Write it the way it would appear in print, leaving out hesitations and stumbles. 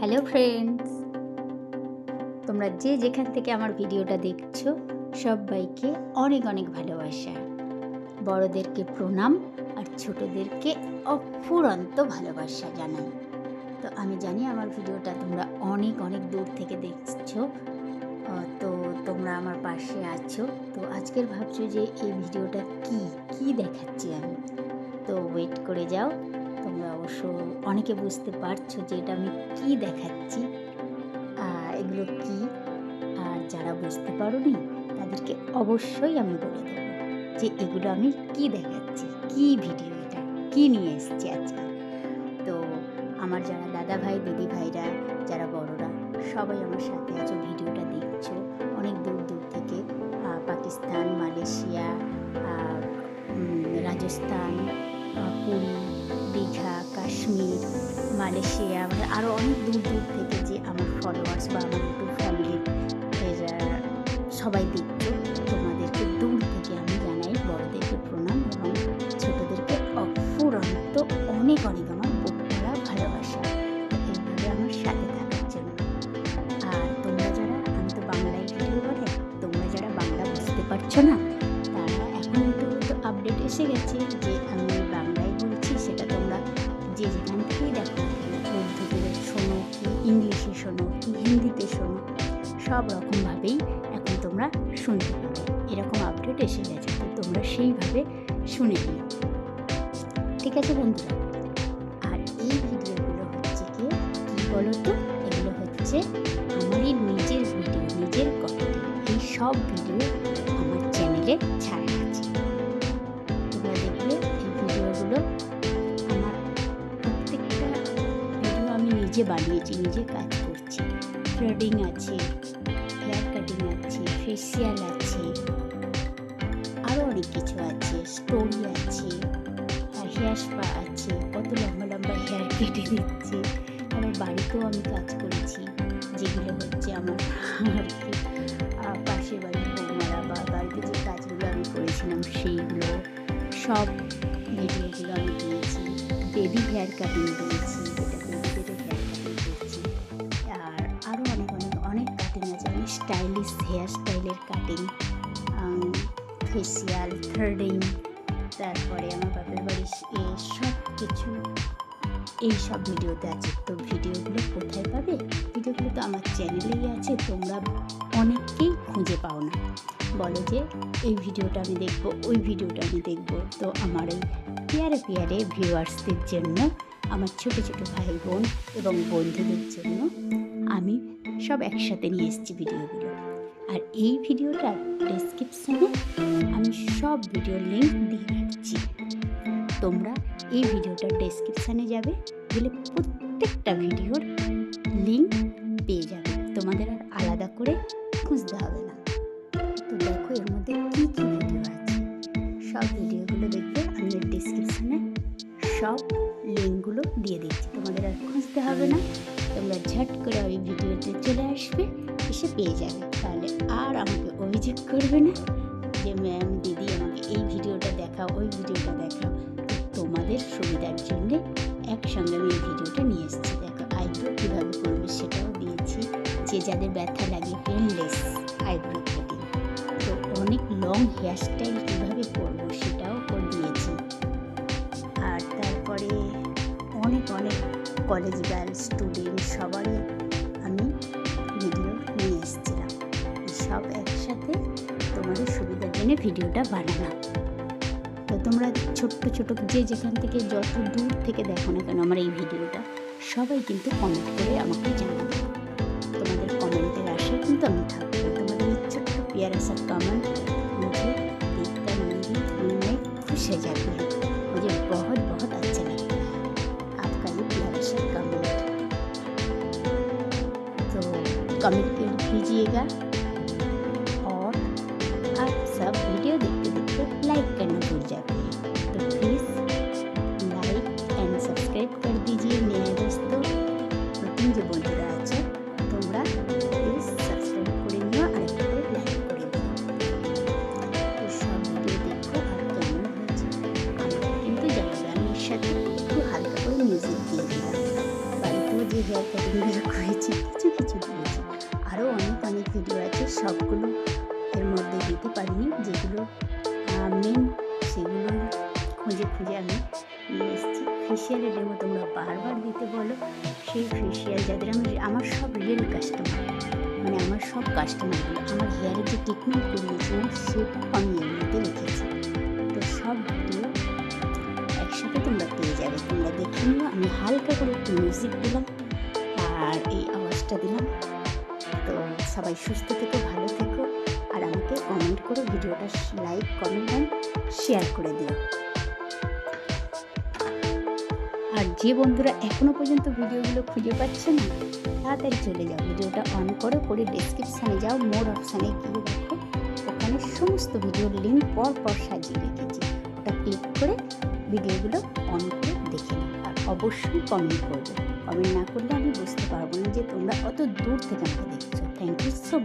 Hello friends, তোমরা যে যেখান থেকে আমার ভিডিওটা দেখছো সবাইকে অনেক অনেক ভালোবাসা। বড়দেরকে প্রণাম আর ছোটদেরকে অফুরন্ত ভালোবাসা জানাই। তো আমি জানি আমার ভিডিওটা তোমরা অনেক অনেক দূর থেকে দেখছো, তো তোমরা আমার পাশে আছো। তো আজকের ভাবছো যে এই ভিডিওটা কি দেখাচ্ছি আমি, তো ওয়েট করে যাও। তোমরা অবশ্য অনেকে বুঝতে পারছো যে এটা আমি কি দেখাচ্ছি, এগুলো কি। আর যারা বুঝতে পারোনি তাদেরকে অবশ্যই আমি বলে দেবো যে এগুলো আমি কি দেখাচ্ছি, কি ভিডিও, এটা কি নিয়ে এসেছি আজকে। তো আমার যারা দাদা ভাই দিদি ভাইরা, যারা বড়রা, সবাই আমার সাথে আছো, ভিডিওটা দেখছো অনেক দূর দূর থেকে, পাকিস্তান, মালয়েশিয়া, রাজস্থান, পুরী, দীঘা, কাশ্মীর, মালয়েশিয়া, মানে আরও অনেক দূর দূর থেকে যে আমার ফলোয়ার্স বা আমার ইউটিউব ফ্যামিলির সবাই দেখছো, তোমাদেরকে দূর থেকে আমি জানাই বড়দেরকে প্রণাম এবং ছোটদেরকে অফুরন্ত অনেক অনেক আমার বুকভরা ভালোবাসা, এইভাবে আমার সাথে থাকার জন্য। আর তোমরা যারা, আমি তো বাংলায় ভিডিও বলে, তোমরা যারা বাংলা বুঝতে পারছো না তারা এখন তো আপডেট এসে গেছে যে আমি বাংলায় বলছি, সেটা তোমরা যে যেখান থেকেই দেখো, উর্দুতে শোনো কি ইংলিশে শোনো কি হিন্দিতে শোনো, সব রকমভাবেই এখন তোমরা শুনতে পাবে। এরকম আপডেট এসে গেছে, তো তোমরা সেইভাবে শুনে নিও, ঠিক আছে বন্ধুরা? আর এই ভিডিওগুলো হচ্ছে কি বলো তো, এগুলো হচ্ছে আমারই নিজের ভিডিও, নিজের কন্টেন্ট। এই সব ভিডিও আমার চ্যানেলে ছাড়া আছে, তোমরা দেখলে এই ভিডিওগুলো আমার প্রত্যেকটা ভিডিও আমি নিজে বানিয়েছি, নিজে কাজ করছি। থ্রেডিং আছে, হেয়ার কাটিং আছে, ফেসিয়াল আছে, আরও অনেক কিছু আছে, স্টোরি আছে, আর হেয়ার স্পা আছে, কত লম্বা লম্বা হেয়ার কেটে দিচ্ছে। আমার বাড়িতেও আমি কাজ করেছি, যেগুলো হচ্ছে আমার আর কি পাশের বাড়ির বৌমারা বা বাড়িতে যে কাজগুলো আমি করেছিলাম সেইগুলো সব ভিডিওগুলো আমি দিয়েছি। বেবি হেয়ার কাটিং দিয়েছি, যেটা বেবিদের হেয়ার কাটিং করছি। আর আরও অনেক অনেক অনেক কাটিং আছে, আমি স্টাইলিশ হেয়ার স্টাইলের কাটিং, ফেসিয়াল, থ্রেডিং, তারপরে আমার বাপের বাড়ির সব কিছু এইসব ভিডিওতে আছে। তো ভিডিওগুলো কোথায় পাবে? ভিডিওগুলো তো আমার চ্যানেলেই আছে, তোমরা অনেককেই খুঁজে পাও না, বলো যে এই ভিডিওটা আমি দেখবো, ওই ভিডিওটা আমি দেখবো। তো আমার এই পিয়ারে ভিউয়ার্সদের জন্য, আমার ছোট ছোট ভাই বোন এবং বন্ধুদের জন্য আমি সব একসাথে নিয়ে এসেছি ভিডিওগুলো। আর এই ভিডিওটার ডেসক্রিপশানে আমি সব ভিডিওর লিঙ্ক দিয়ে রাখছি, তোমরা এই ভিডিওটার ডেসক্রিপশানে যাবে, গেলে প্রত্যেকটা ভিডিওর লিঙ্ক পেয়ে যাবে, তোমাদের আর আলাদা করে খুঁজতে হবে না। তো দেখো এর মধ্যে কী কী ভিডিও আছে, সব ভিডিওগুলো দেখবে আমি ডেসক্রিপশানে সব লিঙ্কগুলো দিয়ে দিচ্ছি, তোমাদের আর খুঁজতে হবে না, তোমরা ঝট করে ওই ভিডিওতে চলে আসবে, এসে পেয়ে যাবে। তাহলে আর আমাকে অভিযোগ করবে না যে ম্যাম দিদি আমাকে এই ভিডিওটা দেখাও, ওই ভিডিওটা দেখাও। তোমাদের সুবিধার জন্য একসঙ্গে আমি এই ভিডিওটা নিয়ে এসেছি। দেখো আইব্রো কীভাবে করবে সেটাও দিয়েছি, যে যাদের ব্যথা লাগে পেনলেস আইব্রো কাটিং, তো অনেক লং হেয়ার স্টাইল কীভাবে করবো সেটাও করে দিয়েছি। আর তারপরে অনেক অনেক কলেজ গার্ল স্টুডেন্ট সবারই আমি ভিডিও নিয়ে এসেছিলাম, সব একসাথে তোমাদের সুবিধার জন্য ভিডিওটা বানানো। তো তোমরা ছোট্ট ছোট যে যেখান থেকে যত দূর থেকে দেখো না কেন আমার এই ভিডিওটা, সবাই কিন্তু কমেন্ট করে আমাকে জানাবে, তোমাদের কমেন্টের আশায় কিন্তু আমি থাকবো। তোমাদের এই ছোট্ট प्यारा सा कमेंट मुझे देखकर मेरी दिल में खुश हो जाती है, मुझे बहुत बहुत अच्छा लगता है आपका ये प्यारा सा कमेंट। तो कमेंट कीजिएगा और आप सब वीडियो देखते देखते लाइक करना भूल जाते हैं, तो प्लीज़ लाइक एंड सब्सक्राइब कर दीजिए मेरे दोस्तों। नतून जो बंधुरा आछो तोमरा प्लीज सब्सक्राइब करे निओ और একটা করে লাইক করে দিও। তো সব ভিডিও দেখো আর কেমন হয়েছে আমাকে কিন্তু জানাবে। আমি এর সাথে একটু হালকা করে মিউজিক দিয়ে দিলাম, বাড়িতেও যে হেয়ার কাটিংগুলো করেছি কিছু কিছু দিয়েছি। আরও অনেক অনেক ভিডিও আছে, সবগুলো এর মধ্যে দিতে পারিনি। যেগুলো মেন সেগুলো খুঁজে খুঁজে আমি নিয়ে এসেছি। ফেসিয়ালের ডেমো তোমরা বারবার দিতে বলো, সেই ফেসিয়াল যাদের আমার সব রিয়েল কাস্টমার, মানে আমার সব কাস্টমারগুলো আমার হেয়ারের যে ট্রিটমেন্ট করিয়েছিলাম সেটা আমি এর মধ্যে রেখেছি। তো সব ভিডিও একসাথে তোমরা পেয়ে যাবে, তোমরা দেখে নিও। আমি হালকা করে একটু মিউজিক দিলাম আর এই আওয়াজটা দিলাম। তো সবাই সুস্থ থেকো, ভালো থেকো, আর আমাকে কমেন্ট করো, ভিডিওটা লাইক কমেন্ট অ্যান্ড শেয়ার করে দিও। আর যে বন্ধুরা এখনও পর্যন্ত ভিডিওগুলো খুঁজে পাচ্ছে না, তাড়াতাড়ি চলে যাও, ভিডিওটা অন করো, করে ডেসক্রিপশানে যাও, মোর অপশানে গিয়ে দেখো, ওখানে সমস্ত ভিডিওর লিঙ্ক পর পর সাজিয়ে রেখেছি। ওটা ক্লিক করে ভিডিওগুলো অন করে দেখে নাও। আর অবশ্যই কমেন্ট করবে, কমেন্ট না করলে আমি বুঝতে পারবো না যে তোমরা অত দূর থেকে আমাকে দেখছো। Thank you so much.